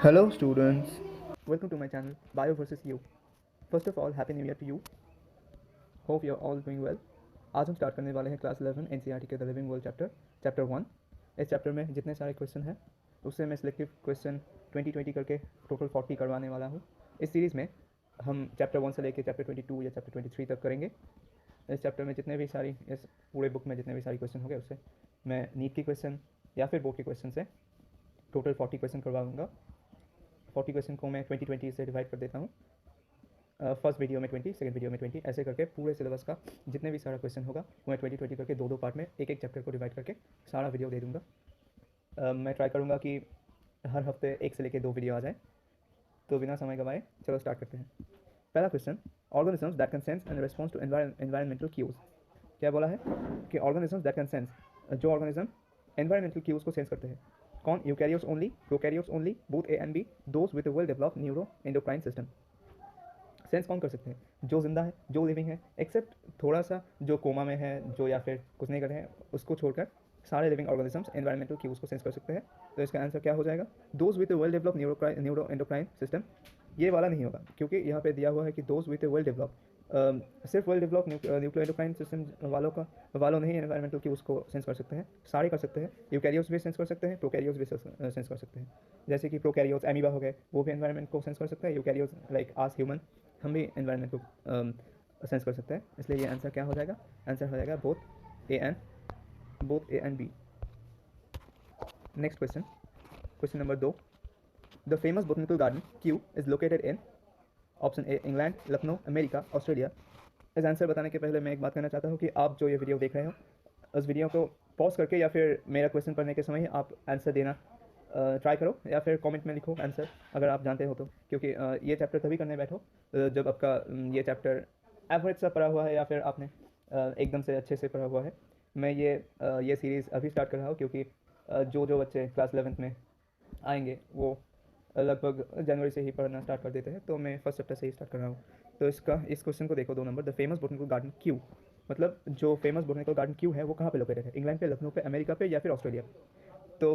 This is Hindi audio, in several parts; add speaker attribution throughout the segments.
Speaker 1: Hello students, welcome to my channel Bio vs You. First of all, Happy New Year to you. Hope you're all doing well. आज हम स्टार्ट करने वाले हैं क्लास 11 एनसीईआरटी के द लिविंग वर्ल्ड चैप्टर 1। इस चैप्टर में जितने सारे क्वेश्चन हैं उससे मैं सिलेक्टिव क्वेश्चन 20 करके टोटल 40 करवाने वाला हूँ। इस सीरीज़ में हम चैप्टर 1 से लेकर चैप्टर 22 या चैप्टर 23 तक करेंगे। इस चैप्टर में जितने भी सारी इस पूरे बुक में जितने भी सारे क्वेश्चन होंगे उससे मैं नीट के क्वेश्चन या फिर बोर्ड के क्वेश्चन से टोटल 40 क्वेश्चन करवाऊँगा। 40 क्वेश्चन को मैं 20 से डिवाइड कर देता हूँ। फर्स्ट वीडियो में 20, सेकंड वीडियो में 20, ऐसे करके पूरे सिलेबस का जितने भी सारा क्वेश्चन होगा वो मैं 20 करके दो पार्ट में एक चैप्टर को डिवाइड करके सारा वीडियो दे दूँगा। मैं ट्राई करूँगा कि हर हफ्ते एक से लेकर 2 वीडियो आ जाए। तो बिना समय गंवाए चलो स्टार्ट करते हैं। पहला question, organisms that can sense and response to environmental cues. क्या बोला है कि ऑर्गेनिजम्स दैट कैन सेंस, जो ऑर्गेनिज्म एनवायरमेंटल क्यूज को सेंस करते हैं। कौन? Eukaryotes only, prokaryotes only, both A and B, those with well developed neuro endocrine system. Sense कौन कर सकते हैं? जो जिंदा है, जो लिविंग है, एक्सेप्ट थोड़ा सा जो कोमा में है, जो या फिर कुछ नहीं कर रहे हैं, उसको छोड़कर सारे लिविंग ऑर्गेनिजम्स एनवायरमेंटल क्यूज को सेंस कर सकते हैं। तो इसका आंसर क्या हो जाएगा? Those with well developed neuro endocrine system. ये वाला नहीं होगा क्योंकि यहाँ पे दिया हुआ है कि दोज विद वेल डेवलप्ड, सिर्फ well develop nucleo endocrine system वालों नहीं एनवायरमेंटल की उसको सेंस कर सकते हैं, सारे कर सकते हैं। यूकैरियोट्स भी सेंस कर सकते हैं, प्रोकैरियोट्स भी सेंस कर सकते हैं। जैसे कि प्रोकैरियोट्स एमीबा हो गए, वो भी एनवायरमेंट को सेंस कर सकते हैं। यूकैरियोट्स लाइक आस ह्यूमन, हम भी एनवायरमेंट को सेंस कर सकते हैं। इसलिए ये आंसर क्या हो जाएगा? आंसर हो जाएगा both A and B. Next question, question number 2। The famous botanical garden Kew is located in option A England, Lucknow, America, Australia. इस आंसर बताने के पहले मैं एक बात कहना चाहता हूँ कि आप जो ये वीडियो देख रहे हो उस वीडियो को पॉज करके या फिर मेरा क्वेश्चन पढ़ने के समय ही आप आंसर देना ट्राई करो, या फिर कमेंट में लिखो आंसर अगर आप जानते हो तो। क्योंकि ये चैप्टर तभी करने बैठो जब आपका ये चैप्टर एवरेज सा पढ़ा हुआ है या फिर आपने एकदम से अच्छे से पढ़ा हुआ है। मैं ये सीरीज़ अभी स्टार्ट कर रहा हूँ क्योंकि जो बच्चे क्लास 11th में आएंगे वो लगभग जनवरी से ही पढ़ना स्टार्ट कर देते हैं। तो मैं फर्स्ट चैप्टर से ही स्टार्ट कर रहा हूँ। तो इस क्वेश्चन को देखो, 2 number. The famous botanical garden Q, मतलब जो फेमस बोटनिकल गार्डन क्यू है वो कहाँ पे लोकेटेड है? इंग्लैंड पे, लखनऊ पे, अमेरिका पे या फिर ऑस्ट्रेलिया? तो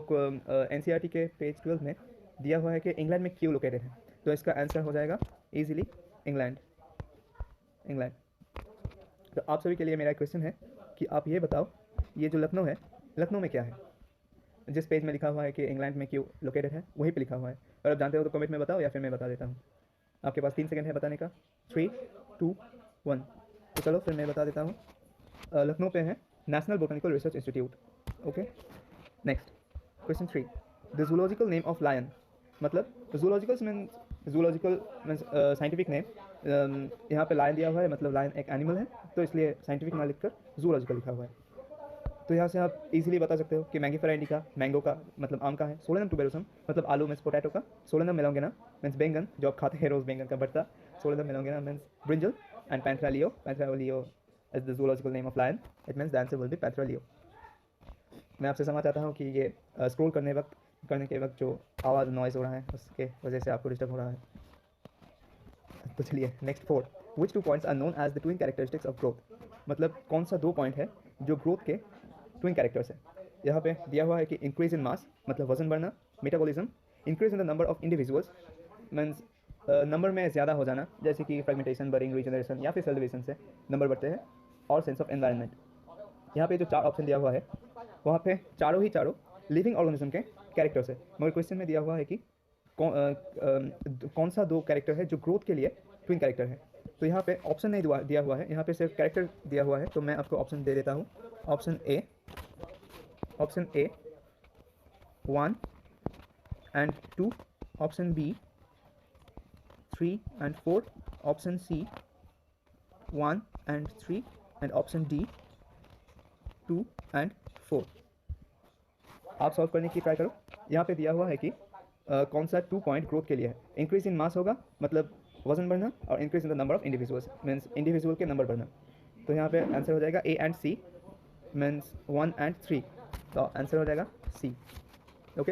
Speaker 1: एनसीईआरटी के पेज 12 में दिया हुआ है कि इंग्लैंड में क्यू लोकेटेड है। तो इसका आंसर हो जाएगा ईजिली इंग्लैंड। तो आप सभी के लिए मेरा क्वेश्चन है कि आप ये बताओ, ये जो लखनऊ है, लखनऊ में क्या है? जिस पेज में लिखा हुआ है कि इंग्लैंड में क्यू लोकेटेड है वहीं पे लिखा हुआ है। और आप जानते हो तो कमेंट में बताओ या फिर मैं बता देता हूँ। आपके पास 3 सेकंड है बताने का। 3, 2, 1। तो चलो फिर मैं बता देता हूँ। लखनऊ पे है National Botanical Research Institute. Okay, next question 3। The zoological name of lion, मतलब जूलॉजिकल मीन्स साइंटिफिक नेम। यहाँ पे लायन दिया हुआ है, मतलब लायन एक एनिमल है, तो इसलिए साइंटिफिक ना लिखकर जूलॉजिकल लिखा हुआ है। तो यहाँ से आप इजीली बता सकते हो कि मैंगीफेरा इंडिका, मैंगो का मतलब आम का है। सोलेनम टुबेरोसम मतलब आलू मीन्स पोटैटो का। सोलेनम मेलोंगेना मीन्स बैंगन, जो आप खाते हैं रोज बैंगन का भरता। Solanum melongena means brinjal. And Panthera is the zoological name of lion. It means the answer will be Panthera. मैं आपसे समझ चाहता हूँ कि ये स्क्रॉल करने के वक्त जो आवाज़ नॉइज़ हो रहा है उसके वजह से आपको डिस्टर्ब हो रहा है। तो चलिए next 4। Which 2 points are known as the twin characteristics of growth, मतलब कौन सा 2 पॉइंट है जो ग्रोथ के ट्विन कैरेक्टर्स है? यहाँ पे दिया हुआ है कि इंक्रीज इन मास मतलब वजन बढ़ना, metabolism, increase in the number of individuals means number में ज़्यादा हो जाना, जैसे कि फ्रेगमेंटेशन, बरिंग, रीजनरेशन या फिर सेल डिवीजन से नंबर बढ़ते हैं, और सेंस ऑफ एनवायरनमेंट। यहाँ पे जो 4 ऑप्शन दिया हुआ है वहाँ पे चारों लिविंग ऑर्गेनिज्म के कैरेक्टर्स है, मगर क्वेश्चन में दिया हुआ है कि कौन सा 2 कैरेक्टर है जो ग्रोथ के लिए ट्विन कैरेक्टर है। तो यहाँ पे ऑप्शन नहीं दिया हुआ है, यहाँ पे सिर्फ कैरेक्टर दिया हुआ है। तो मैं आपको ऑप्शन दे देता हूँ। Option A 1 and 2, option B 3 and 4, option C 1 and 3, and option D 2 and 4। आप सॉल्व करने की ट्राई करो। यहाँ पे दिया हुआ है कि कौन सा 2 पॉइंट ग्रोथ के लिए है। इंक्रीज इन मास होगा मतलब वजन बढ़ना, और increase in the number of individuals means individual के नंबर बढ़ना। तो यहाँ पे आंसर हो जाएगा A and C means 1 and 3। तो आंसर हो जाएगा C. Okay,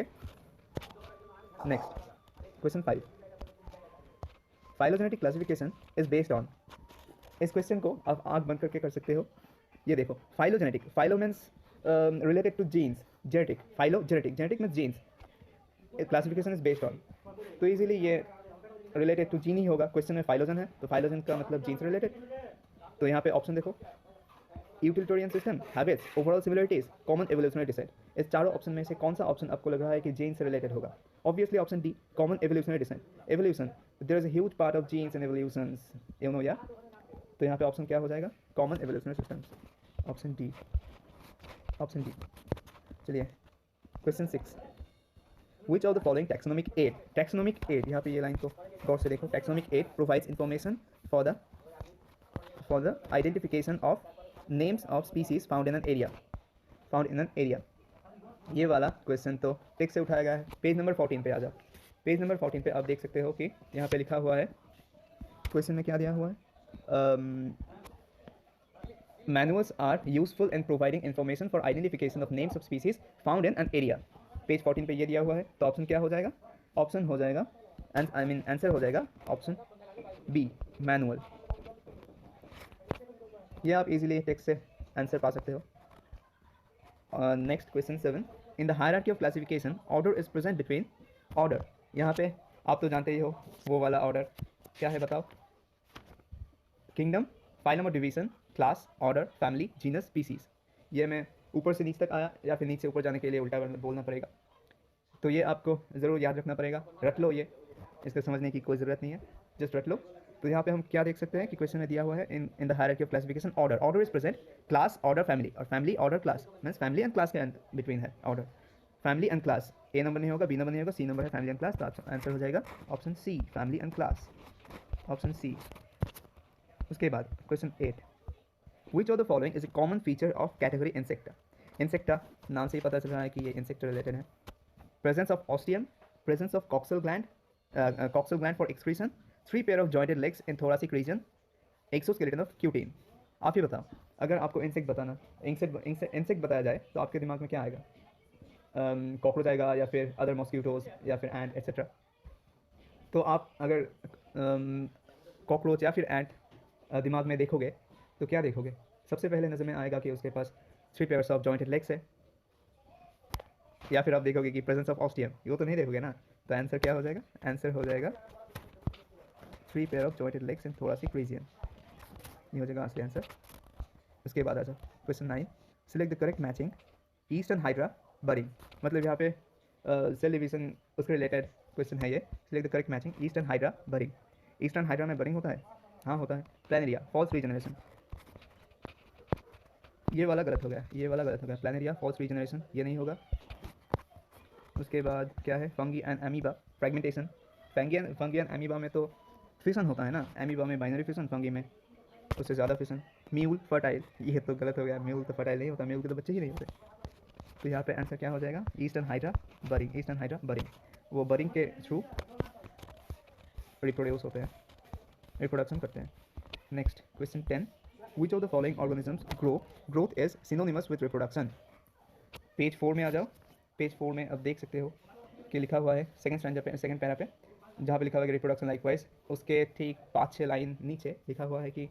Speaker 1: next question 5। Phylogenetic classification is based on. इस क्वेश्चन को आप आंख बंद करके कर सकते हो। ये देखो, phylogenetic, phylo means related to genes, genetic, phylogenetic, genetic means genes, classification is based on. तो इजीली ये रिलेटेड टू जीन ही होगा। क्वेश्चन में फाइलोजन है तो फाइलोजन का मतलब जीन से रिलेटेड। तो यहाँ पे ऑप्शन देखो, utilitarian system, habits, overall similarities, common evolutionary descent. इस चारों ऑप्शन में से कौन सा ऑप्शन आपको लग रहा है कि जीन से रिलेटेड होगा? Obviously option D, common evolutionary descent. Evolution, there is a huge part of genes in evolutions, you know yeah. तो यहाँ पे ऑप्शन क्या हो जाएगा? Common evolutionary systems, option D, option D. चलिए question 6, which of the following taxonomic aid, taxonomic aid, यहाँ पे ये लाइन को गौर से देखो, taxonomic aid provides information for the identification of names of species found in an area. ये वाला क्वेश्चन तो टेक्स्ट से उठाया गया है। पेज नंबर 14 पे आ जाओ। पेज नंबर 14 पे आप देख सकते हो कि यहाँ पे लिखा हुआ है, क्वेश्चन में क्या दिया हुआ है, manuals are useful in providing information for identification of names of species found in an area. Page 14 पे ये दिया हुआ है। तो ऑप्शन क्या हो जाएगा? ऑप्शन हो जाएगा, आंसर हो जाएगा ऑप्शन बी, मैनुअल। ये आप इजीली टेक्स्ट से आंसर पा सकते हो। Next question 7, in the hierarchy of classification order is present between order. यहाँ पे आप तो जानते ही हो वो वाला ऑर्डर क्या है, बताओ? किंगडम, फाइलम और division, class, order, family, genus, species. ये मैं ऊपर से नीचे तक आया या फिर नीचे से ऊपर जाने के लिए उल्टा बोलना पड़ेगा, तो ये आपको ज़रूर याद रखना पड़ेगा। रख लो, ये इसको समझने की कोई ज़रूरत नहीं है, जस्ट रख लो। तो यहाँ पे हम क्या देख सकते हैं कि क्वेश्चन में दिया हुआ है, in the hierarchy of classification order is present, class, order, family, और family, order, class, means family and class के बिटवीन है order. Family and class, A number नहीं होगा, बी नंबर नहीं होगा, सी नंबर है फैमिली एंड क्लास। तो आंसर हो जाएगा option C, family and class, option C. उसके बाद question 8, which of the following is a common feature of category insecta. Insecta नाम से ही पता चल रहा है कि ये इंसेक्ट रिलेटेड है। Presence of ostium, presence of coxal gland for excretion, 3 pair of jointed legs in thoracic region, exoskeleton of cutin. आप ही बताओ, अगर आपको इंसेक्ट बताना, इंसेक्ट बताया जाए तो आपके दिमाग में क्या आएगा? कॉकरोच आएगा या फिर अदर मॉस्किटोज या फिर एंट एट्सेट्रा। तो आप अगर कॉकरोच या फिर एंट दिमाग में देखोगे तो क्या देखोगे? सबसे पहले नज़र में आएगा कि उसके पास 3 पेयर्स ऑफ जॉइंटेड लेग्स है, या फिर आप देखोगे कि प्रेजेंस ऑफ ऑस्टियम, वो तो नहीं देखोगे ना। तो आंसर क्या हो जाएगा? आंसर हो जाएगा 3 pair of jointed legs in thoracic region, ये हो जाएगा असली आंसर। उसके बाद आ जाओ question 9, select the correct matching yeast and Hydra budding. मतलब यहाँ पे सेल डिवीजन उसके रिलेटेड क्वेश्चन है ये। Select the correct matching yeast and Hydra budding. Yeast and Hydra में बरिंग होता है? हाँ होता है। प्लानेरिया, फॉल्स रीजनरेशन, ये वाला गलत हो गया, ये वाला गलत हो गया। प्लानेरिया, फॉल्स रीजनरेशन, ये नहीं होगा। उसके बाद क्या है? Fungi and amoeba, fragmentation. Fungi and amoeba में तो फिशन होता है ना, एमीबा में बाइनरी फिशन, फंगी में उससे ज़्यादा फिशन। म्यूल, फर्टाइल, ये तो गलत हो गया, म्यूल तो फर्टाइल नहीं होता, म्यूल के तो बच्चे ही नहीं होते। तो यहाँ पे आंसर क्या हो जाएगा? Eastern Hydra budding, yeast and Hydra बरिंग, वो बरिंग के थ्रू रिप्रोड्यूस होते हैं, रिप्रोडक्शन करते हैं। Next question 10, which of the following organisms growth is synonymous with reproduction. Page 4 में आ जाओ। पेज 4 में अब देख सकते हो कि लिखा हुआ है सेकंड स्टैंडर्ड पे, सेकंड पैरा पे, जहाँ पे लिखा हुआ है रिप्रोडक्शन लाइकवाइज, उसके ठीक 5-6 लाइन नीचे लिखा हुआ है कि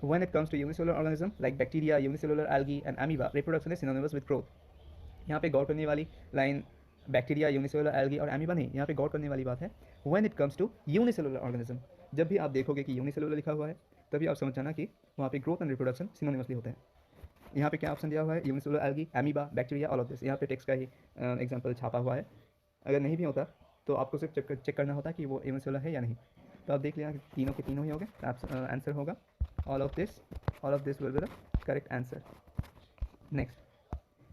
Speaker 1: when it comes to unicellular organism like bacteria, unicellular algae and amoeba, reproduction is synonymous with growth। यहाँ पे गौर करने वाली लाइन बैक्टीरिया, यूनिसेलुलर एल्गी और एमीबा नहीं, यहाँ पे गौर करने वाली बात है when it comes to unicellular organism. जब भी आप देखोगे कि यूनिसेलुलर लिखा हुआ है तभी आप समझ जाना कि वहाँ पे ग्रोथ एंड रिप्रोडक्शन सिनोनिमसली होते हैं। यहाँ पे क्या ऑप्शन दिया हुआ है? Unicellular algae, amoeba, bacteria, all of this. यहाँ पे टेक्स्ट का ही एग्जाम्पल छापा हुआ है। अगर नहीं भी होता तो आपको सिर्फ चेक करना होता कि वो यूनिसेलुलर है या नहीं। तो आप देख लिया कि तीनों के तीनों ही हो गए, आंसर होगा all of this will be the correct answer. Next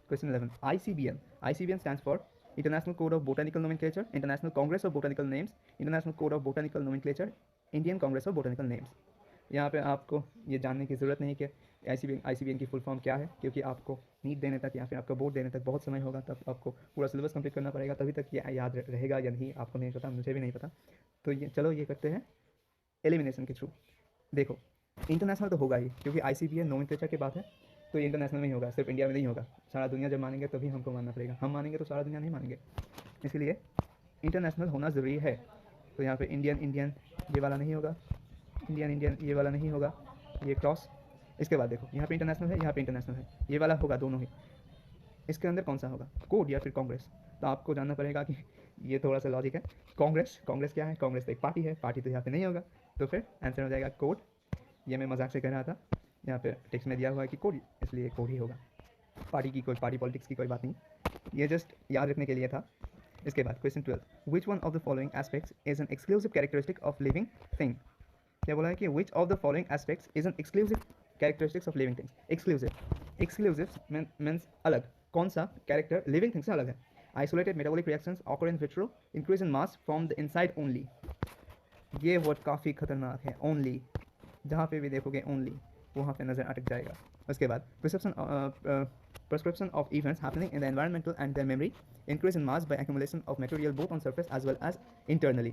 Speaker 1: question 11, ICBN stands for International Code of Botanical Nomenclature, International Congress of Botanical Names, International Code of Botanical Nomenclature, Indian Congress of Botanical Names। यहाँ पे आपको ये जानने की ज़रूरत नहीं कि ICBN की फुल फॉर्म क्या है, क्योंकि आपको नीट देने तक या फिर आपका बोर्ड देने तक बहुत समय होगा, तब आपको पूरा सिलेबस कंप्लीट करना पड़ेगा, तभी तक ये याद रहेगा या नहीं आपको नहीं पता, मुझे भी नहीं पता। तो ये चलो ये करते हैं एलिमिनेशन के थ्रू। देखो इंटरनेशनल तो होगा ही, क्योंकि ICBN नोमेनक्लेचर की बात है, तो ये इंटरनेशनल में ही होगा, सिर्फ इंडिया में नहीं होगा। सारा दुनिया जब मानेंगे तभी हमको मानना पड़ेगा, हम मानेंगे तो सारा दुनिया नहीं मानेंगे, इसलिए इंटरनेशनल होना ज़रूरी है। तो यहाँ पे इंडियन ये वाला नहीं होगा, इंडियन ये वाला नहीं होगा, ये क्रॉस। इसके बाद देखो यहाँ पे इंटरनेशनल है, यहाँ पे इंटरनेशनल है, ये वाला होगा दोनों ही। इसके अंदर कौन सा होगा? कोड या फिर कांग्रेस? तो आपको जानना पड़ेगा कि ये थोड़ा सा लॉजिक है। कांग्रेस, कांग्रेस क्या है? कांग्रेस तो एक पार्टी है, पार्टी तो यहाँ पे नहीं होगा, तो फिर आंसर हो जाएगा कोड। ये मैं मजाक से कह रहा था, यहाँ पे टेक्स्ट में दिया हुआ है कि कोड, इसलिए कोड ही होगा। पार्टी की कोई, पार्टी पॉलिटिक्स की कोई बात नहीं, ये जस्ट याद रखने के लिए था। इसके बाद question 12, which one of the following aspects is an exclusive characteristic of living thing. क्या बोला है कि विच of the following aspects is an exclusive characteristics of living things. Exclusive, exclusive means अलग, कौन सा कैरेक्टर लिविंग थिंग से अलग है? Isolated metabolic reactions occur in vitro, increase in mass from the inside only. ये वर्ड काफ़ी खतरनाक है, ओनली, जहाँ पे भी देखोगे ओनली वहाँ पे नज़र अटक जाएगा। उसके बाद prescription of events happening in the environmental and their memory, increase in mass by accumulation of material both on surface as well as internally,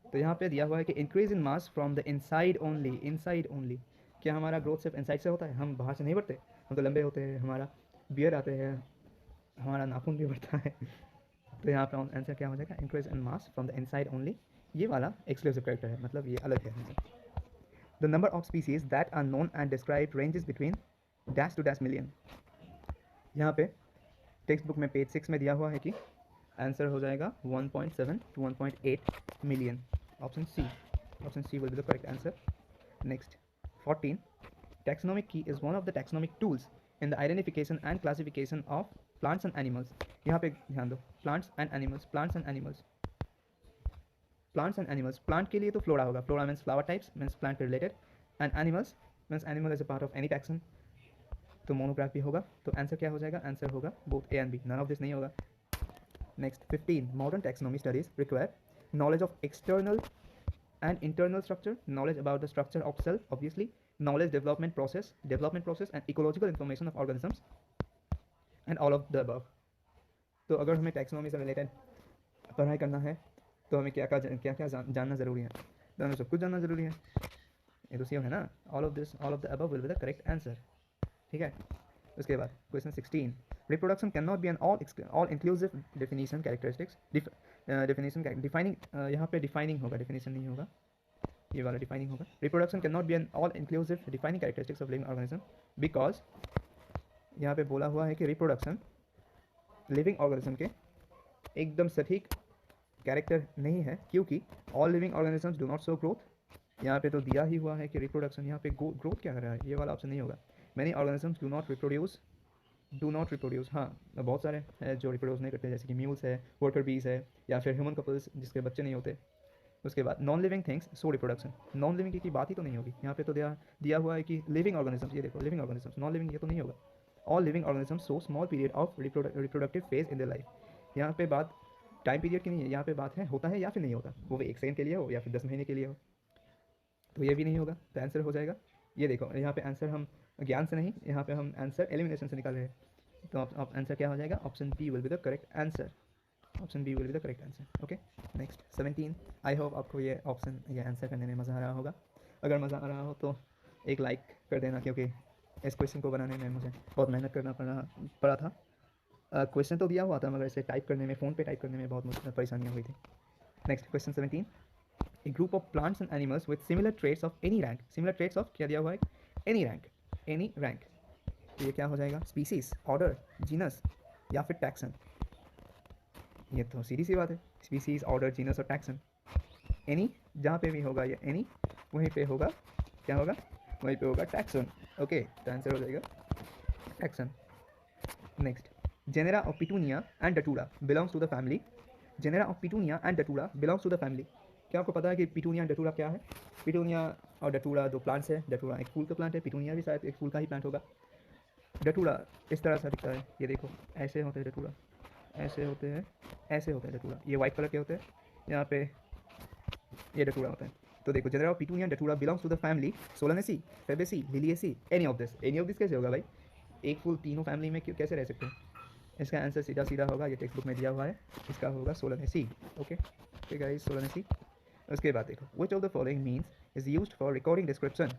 Speaker 1: तो यहाँ पे दिया हुआ है कि increase in mass from the inside only, inside only. क्या हमारा ग्रोथ सिर्फ इनसाइड से होता है? हम बाहर से नहीं बढ़ते, हम तो लंबे होते हैं, हमारा बियर आते हैं, हमारा नाखून भी बढ़ता है। तो यहाँ पे आंसर क्या हो जाएगा? Increase in mass from the inside only. ये वाला एक्सक्लूसिव कैरेक्टर है, मतलब ये अलग है। The number of species that are known and describe ranges between dash to dash million. यहाँ पे टेक्स्ट बुक में पेज 6 में दिया हुआ है कि आंसर हो जाएगा 1.7 to 1.8 million. Option C, option C will be the correct answer. Next 14, taxonomic key is one of the taxonomic tools in the identification and classification of plants and animals. यहाँ पे ध्यान दो, plants and animals, plants and animals, plants and animals. Plant के लिए तो फ्लोरा होगा, flora means flower types, means plant related, and animals means animal is a part of any taxon, तो मोनोग्राफ भी होगा। तो आंसर क्या हो जाएगा? आंसर होगा both A and B, none of this नहीं होगा। Next 15, modern taxonomy studies require knowledge of external and internal structure, knowledge about the structure of cell, obviously, knowledge development process and ecological information of organisms and all of the above। तो अगर हमें टैक्सोनॉमी से रिलेटेड पढ़ाई करना है तो हमें क्या क्या जानना ज़रूरी है? तो हमें सब कुछ जानना ज़रूरी है, ये तो सेम है ना। All of this, all of the above will be the correct answer, ठीक है। उसके बाद question 16, reproduction can not be an all inclusive definition characteristics, definition defining, यहाँ पे डिफाइनिंग होगा, डेफिनेशन नहीं होगा, ये वाला डिफाइनिंग होगा। Reproduction can not be an all inclusive defining characteristics of living organism because यहाँ पे बोला हुआ है कि रिप्रोडक्शन लिविंग ऑर्गेनिज्म के एकदम सटीक कैरेक्टर नहीं है, क्योंकि all living organisms do not show growth. यहाँ पे तो दिया ही हुआ है कि रिप्रोडक्शन, यहाँ पे ग्रोथ क्या कर रहा है? ये वाला ऑप्शन नहीं होगा। Many organisms do not reproduce, हाँ बहुत सारे हैं जो रिप्रोड्यूस नहीं करते, जैसे कि म्यूल्स है, वर्कर बीज है, या फिर ह्यूमन कपल्स जिसके बच्चे नहीं होते। उसके बाद non living things show reproduction, non living की बात ही तो नहीं होगी। यहाँ पे तो दिया हुआ है कि लिविंग ऑर्गेनिजम्स, ये देखो लिविंग ऑर्गेनिजम्स, नॉन लिविंग ये तो नहीं होगा। All living organisms show small period of reproductive phase in the life. यहाँ पे बात टाइम पीरियड की नहीं है, यहाँ पे बात है होता है या फिर नहीं होता, वो 1 सेकंड के लिए हो या फिर 10 महीने के लिए हो, तो ये भी नहीं होगा। तो आंसर हो जाएगा, ये देखो यहाँ पे आंसर हम ज्ञान से नहीं, यहाँ पे हम आंसर एलिमिनेशन से निकाल रहे हैं। तो आंसर क्या हो जाएगा? Option B will be the correct answer, option B will be the correct answer. Okay, next 17, I hope आपको ये आंसर करने में मज़ा आ रहा होगा। अगर मज़ा आ रहा हो तो एक लाइक कर देना, क्योंकि इस क्वेश्चन को बनाने में मुझे बहुत मेहनत करना पड़ा था। क्वेश्चन तो दिया हुआ था, मगर इसे टाइप करने में, फ़ोन पे टाइप करने में बहुत मुश्किल परेशानियाँ हुई थी। Next question 17, A group of plants and animals with similar traits of any rank, similar traits of क्या दिया हुआ है? Any rank, any rank. तो ये क्या हो जाएगा? स्पीसीज, ऑर्डर, जीनस या फिर टैक्सन। ये तो सीधी सी बात है, स्पीसीज, ऑर्डर, जीनस और टैक्सन। एनी जहाँ पे भी होगा ये एनी, वहीं पे होगा क्या होगा? वहीं पे होगा टैक्सन। ओके, तो आंसर हो जाएगा taxon. Next, genera of petunia and datura belongs to the family, genera of petunia and datura belongs to the family. क्या आपको पता है कि पिटूनिया एंड डटूरा क्या है? पिटूनिया और डटूरा दो प्लांट्स है, डटूरा एक फूल का प्लांट है, पिटूनिया भी शायद एक फूल का ही प्लांट होगा। डटूरा इस तरह से दिखता है, ये देखो ऐसे होते हैं डटूरा, ऐसे होते हैं, ऐसे होते हैं डटूरा, ये वाइट कलर के होते हैं, यहाँ पे ये डटूरा होता है। तो देखो, general of petunia datura belongs to the family Solanaceae, Fabaceae, Liliaceae, any of this कैसे होगा भाई? एक फूल तीनों फैमिली में क्यों कैसे रह सकते हैं? इसका आंसर सीधा सीधा होगा, ये टेक्स्ट बुक में दिया हुआ है, इसका होगा सोलानेसी। ओके, ठीक है, सोलानेसी। उसके बाद देखो, which of the following means is used for recording description,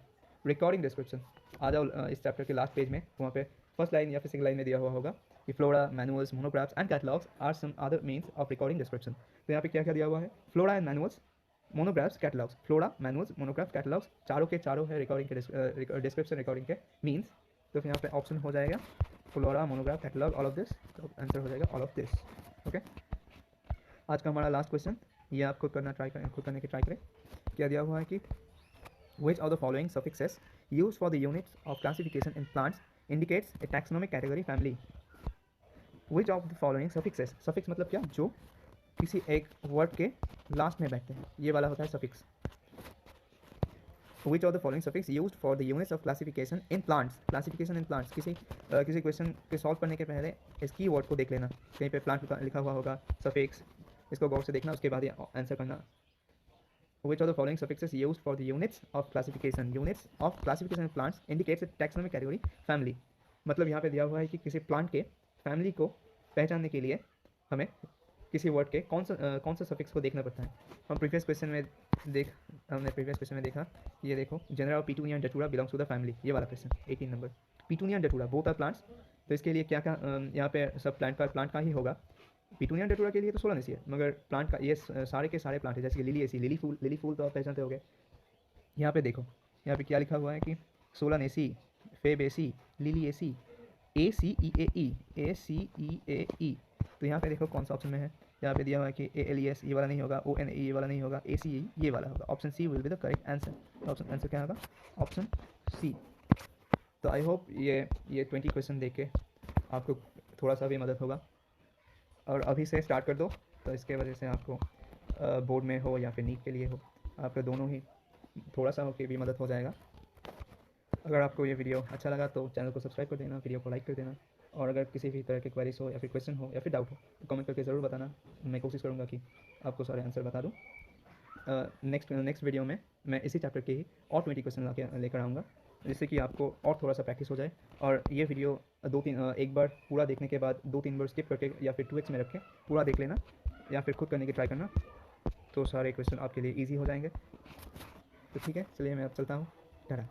Speaker 1: recording description. आ जाओ इस चैप्टर के लास्ट पेज में, वहाँ पे फर्स्ट लाइन या फिर सेकंड लाइन में दिया हुआ होगा कि flora, manuals, monographs and catalogues are some other means of recording description. तो यहाँ पे क्या क्या दिया हुआ है? Flora and manuals, monographs, catalogues. Flora, manuals, monographs, catalogues, चारों के चारों है रिकॉर्डिंग के डिस्क्रिप्शन, रिकॉर्डिंग के मीन्स। तो फिर यहाँ पे ऑप्शन हो जाएगा flora, monograph, catalogue, all of this. तो आंसर हो जाएगा ऑल ऑफ दिस। ओके, आज का हमारा लास्ट क्वेश्चन, ये आप खुद करने की ट्राई करें। क्या दिया हुआ है कि which of the following suffixes used for the units of classification in plants indicates a taxonomic category family? Which of the following suffixes, suffix मतलब क्या, जो किसी एक वर्ड के लास्ट में बैठते हैं, ये वाला होता है suffix. Which of the following suffix used for the units of classification in plants? Classification in plants, किसी क्वेश्चन के सॉल्व करने के पहले इस की वर्ड को देख लेना, कहीं पे प्लांट लिखा हुआ होगा suffix, इसको गौर से देखना, उसके बाद ये आंसर करना. Which of the following suffixes used for the units of classification in plants indicates a taxonomic category family? मतलब यहाँ पे दिया हुआ है कि किसी प्लांट के फैमिली को पहचानने के लिए हमें किसी वर्ड के कौन सा सफिक्स को देखना पड़ता है. हमने प्रीवियस क्वेश्चन में देखा, ये देखो, genera of petunia and datura belongs to the family, ये वाला question 18 number. Petunia and datura both are plants, तो इसके लिए क्या क्या यहाँ पे सब प्लांट का ही होगा. पिटूनिया डटूरा के लिए तो सोलानेसी है, मगर प्लांट का ये सारे के सारे प्लांट है, जैसे कि लिली फूल तो आप पहचानते होगे. यहाँ पे देखो, यहाँ पे क्या लिखा हुआ है कि सोलानेसी, फेबेसी, लिलिएसी, ACEAE. तो यहाँ पे देखो कौन सा ऑप्शन में है. यहाँ पे दिया हुआ है कि ALES ये वाला नहीं होगा, ONE ये वाला नहीं होगा, ACE ये वाला होगा. Option C will be the correct answer. Answer क्या होगा? Option C. तो आई होप ये 20 क्वेश्चन देख के आपको थोड़ा सा भी मदद होगा, और अभी से स्टार्ट कर दो, तो इसके वजह से आपको बोर्ड में हो या फिर नीट के लिए हो, आपको दोनों ही थोड़ा सा हो के भी मदद हो जाएगा. अगर आपको ये वीडियो अच्छा लगा तो चैनल को सब्सक्राइब कर देना, वीडियो को लाइक कर देना, और अगर किसी भी तरह के क्वेरीज हो या फिर क्वेश्चन हो या फिर डाउट हो तो कमेंट करके ज़रूर बताना. मैं कोशिश करूँगा कि आपको सारे आंसर बता दूँ. नेक्स्ट वीडियो में मैं इसी चैप्टर के ही और 20 क्वेश्चन लेकर आऊँगा, जिससे कि आपको और थोड़ा सा प्रैक्टिस हो जाए. और ये वीडियो एक बार पूरा देखने के बाद 2-3 बार स्किप करके या फिर 2x में रख के पूरा देख लेना, या फिर खुद करने की ट्राई करना, तो सारे क्वेश्चन आपके लिए ईजी हो जाएंगे. तो ठीक है, चलिए मैं अब चलता हूँ. टाटा.